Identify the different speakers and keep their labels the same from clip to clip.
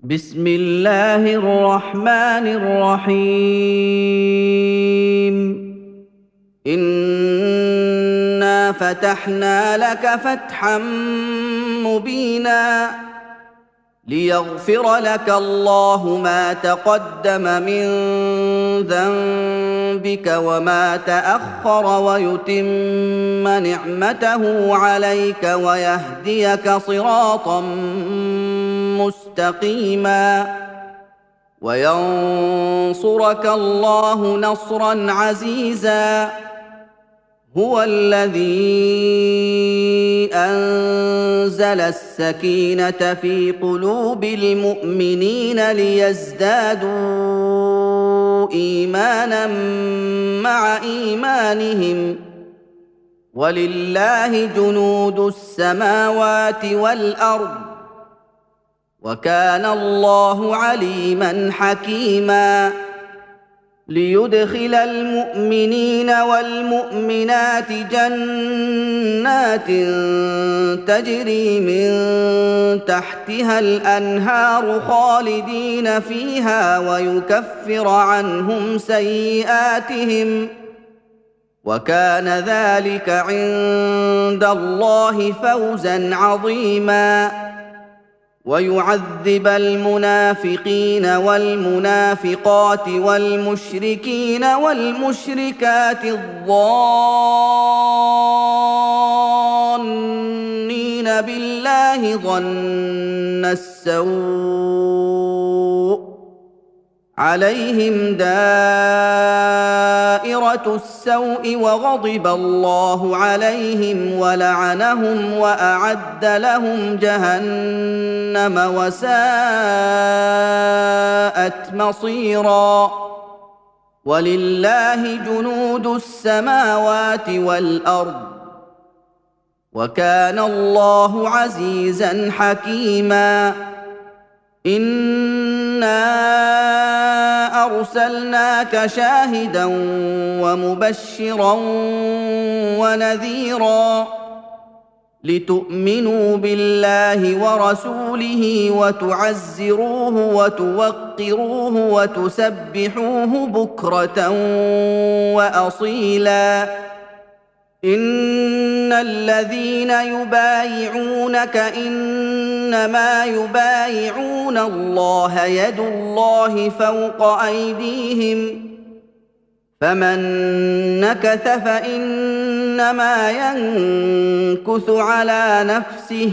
Speaker 1: بسم الله الرحمن الرحيم. إنا فتحنا لك فتحا مبينا ليغفر لك الله ما تقدم من ذنبك وما تأخر ويتم نعمته عليك ويهديك صراطا مستقيما وينصرك الله نصرا عزيزا. هو الذي أنزل السكينة في قلوب المؤمنين ليزدادوا إيمانا مع إيمانهم ولله جنود السماوات والأرض وكان الله عليما حكيما. ليدخل المؤمنين والمؤمنات جنات تجري من تحتها الأنهار خالدين فيها ويكفر عنهم سيئاتهم وكان ذلك عند الله فوزا عظيما. ويعذب المنافقين والمنافقات والمشركين والمشركات الظانين بالله ظن السوء عليهم دائرة السوء وغضب الله عليهم ولعنهم وأعد لهم جهنم وساءت مصيرا. ولله جنود السماوات والأرض وكان الله عزيزا حكيما. إنا أرسلناك شاهدا ومبشرا ونذيرا لتؤمنوا بالله ورسوله وتعزروه وتوقروه وتسبحوه بكرة وأصيلا. إن الذين يبايعونك إنما يبايعون الله يد الله فوق أيديهم فمن نكث فإنما ينكث على نفسه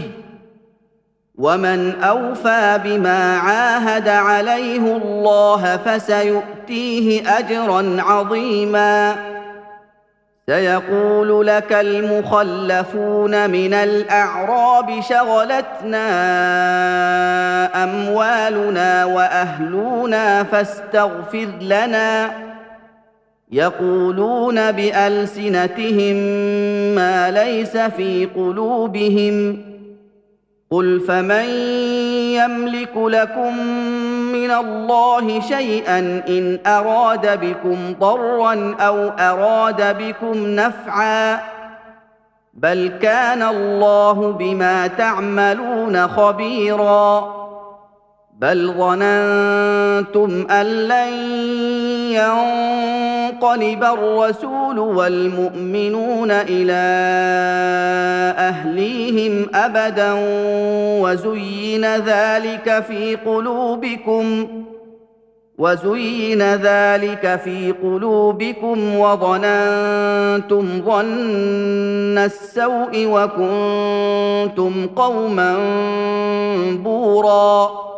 Speaker 1: ومن أوفى بما عاهد عليه الله فسيؤتيه أجرا عظيما. سيقول لك المخلفون من الأعراب شغلتنا أموالنا وأهلنا فاستغفر لنا يقولون بألسنتهم ما ليس في قلوبهم قل فمن يملك لكم من الله شيئا إن أراد بكم ضرا أو أراد بكم نفعا بل كان الله بما تعملون خبيرا. بل ظننتم أن لن ينقلب الرسول والمؤمنون إلى أهليهم أبدا وزين ذلك في قلوبكم وظننتم ظن السوء وكنتم قوما بورا.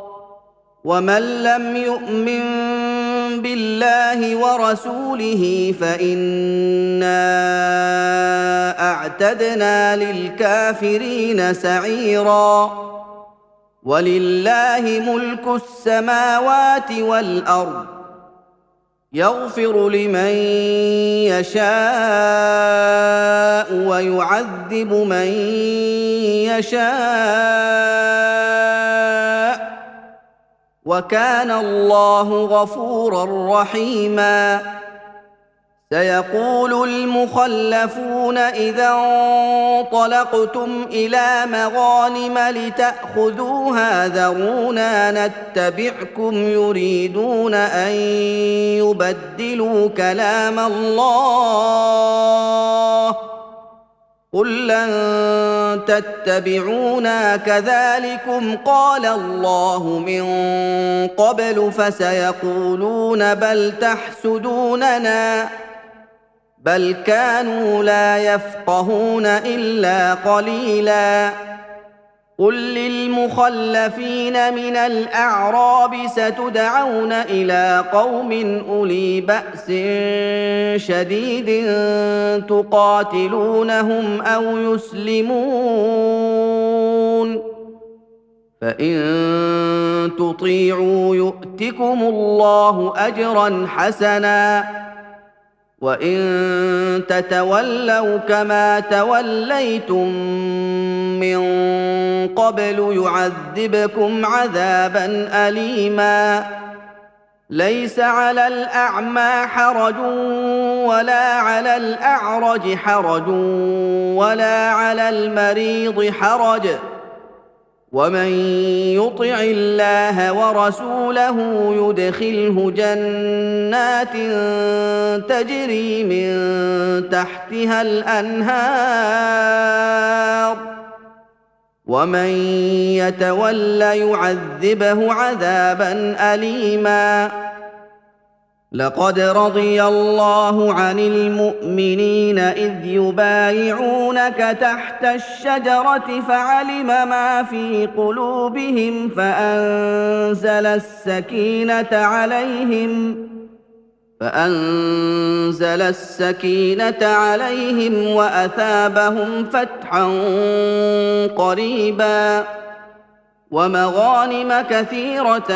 Speaker 1: ومن لم يؤمن بالله ورسوله فإنا أعتدنا للكافرين سعيرا. ولله ملك السماوات والأرض يغفر لمن يشاء ويعذب من يشاء وكان الله غفورا رحيما. سيقول المخلفون إذا انطلقتم إلى مغانم لتأخذوها ذرونا نتبعكم يريدون أن يبدلوا كلام الله قل لن تتبعونا كذلكم قال الله من قبل فسيقولون بل تحسدوننا بل كانوا لا يفقهون إلا قليلا قل للمخلفين من الأعراب ستدعون إلى قوم أولي بأس شديد تقاتلونهم أو يسلمون فإن تطيعوا يؤتكم الله أجرا حسنا وإن تتولوا كما توليتم من قبل يعذبكم عذابا أليما ليس على الأعمى حرج ولا على الأعرج حرج ولا على المريض حرج ومن يطع الله ورسوله يدخله جنات تجري من تحتها الأنهار ومن يتول يعذبه عذابا أليما لقد رضي الله عن المؤمنين إذ يبايعونك تحت الشجرة فعلم ما في قلوبهم فأنزل السكينة عليهم وأثابهم فتحا قريبا ومغانم كثيرة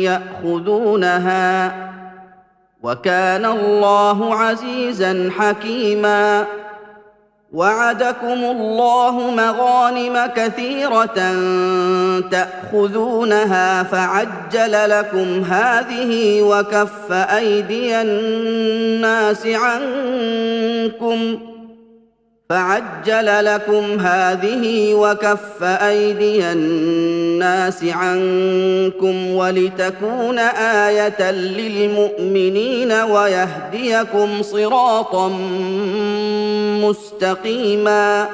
Speaker 1: يأخذونها وكان الله عزيزا حكيما وعدكم الله مغانم كثيرة تأخذونها فعجل لكم هذه وكف أيدي الناس عنكم ولتكون آية للمؤمنين ويهديكم صراطا مستقيما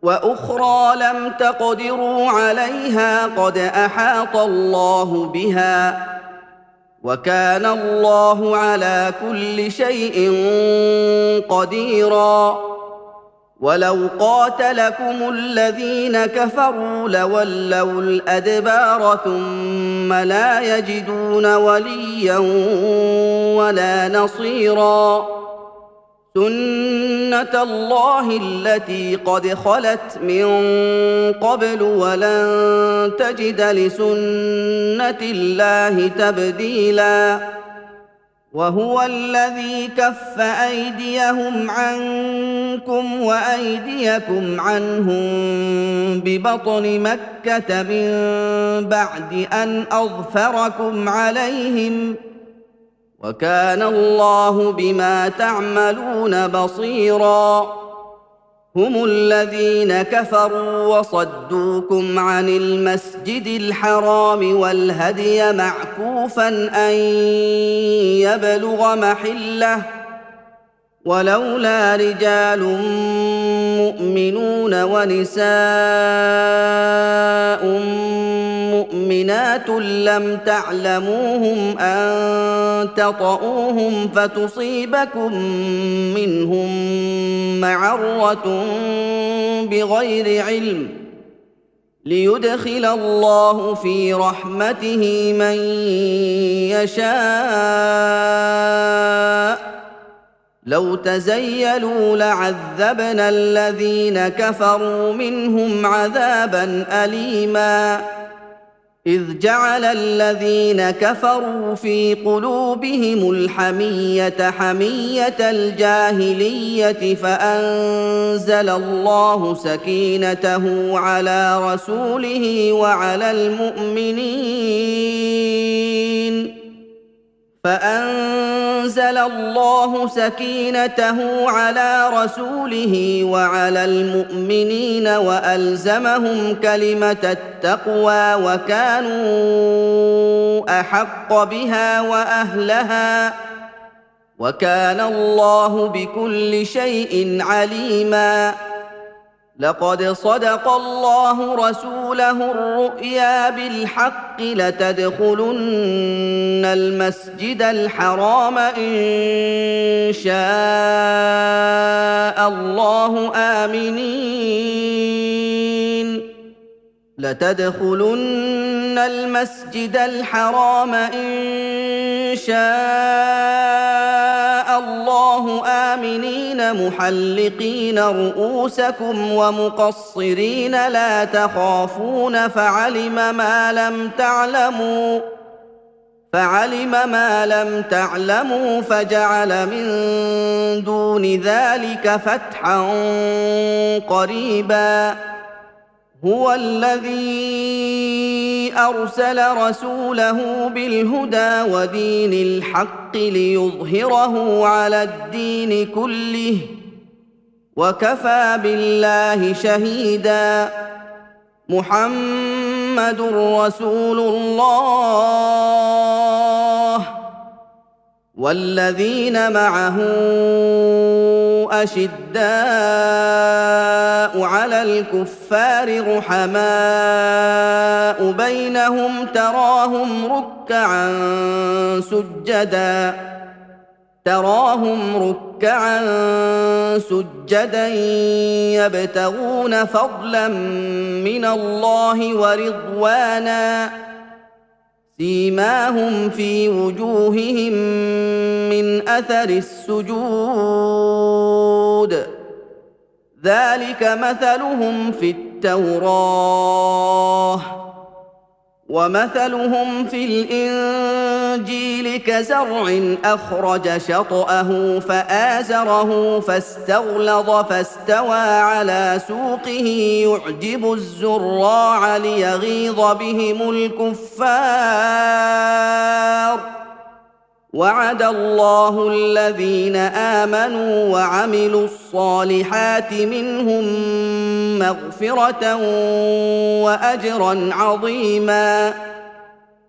Speaker 1: وأخرى لم تقدروا عليها قد أحاط الله بها وكان الله على كل شيء قديرا ولو قاتلكم الذين كفروا لولوا الأدبار ثم لا يجدون وليا ولا نصيرا سنة الله التي قد خلت من قبل ولن تجد لسنة الله تبديلا وهو الذي كف أيديهم عنكم وأيديكم عنهم ببطن مكة من بعد أن أظفركم عليهم وكان الله بما تعملون بصيرا هم الذين كفروا وصدوكم عن المسجد الحرام والهدي معكوفا أن يبلغ محله ولولا رجال مؤمنون ونساء مؤمنات لم تعلموهم أن تطؤوهم فتصيبكم منهم معرة بغير علم ليدخل الله في رحمته من يشاء لو تزيلوا لعذبنا الذين كفروا منهم عذابا أليما إذ جعل الذين كفروا في قلوبهم الحمية حمية الجاهلية فأنزل الله سكينته على رسوله وعلى المؤمنين فأنزل أنزل الله سكينته على رسوله وعلى المؤمنين وألزمهم كلمة التقوى وكانوا أحق بها وأهلها وكان الله بكل شيء عليما. لقد صدق الله رسوله الرؤيا بالحق لتدخلن المسجد الحرام إن شاء الله آمنين لتدخلن المسجد الحرام إن شاء الله آمنين محلقين رؤوسكم ومقصرين لا تخافون فعلم ما لم تعلموا فجعل من دون ذلك فتحا قريبا. هو الذي أرسل رسوله بالهدى ودين الحق ليظهره على الدين كله وكفى بالله شهيدا. محمد رسول الله والذين معه أشداء على الكفار رحماء بينهم تراهم ركعا سجدا يبتغون فضلا من الله ورضوانا سيماهم في وجوههم من أثر السجود ذلك مثلهم في التوراة ومثلهم في الإنجيل كزرع أخرج شطأه فآزره فاستغلظ فاستوى على سوقه يعجب الزراع ليغيظ بهم الكفار. وعد الله الذين آمنوا وعملوا الصالحات منهم مغفرة وأجرا عظيما.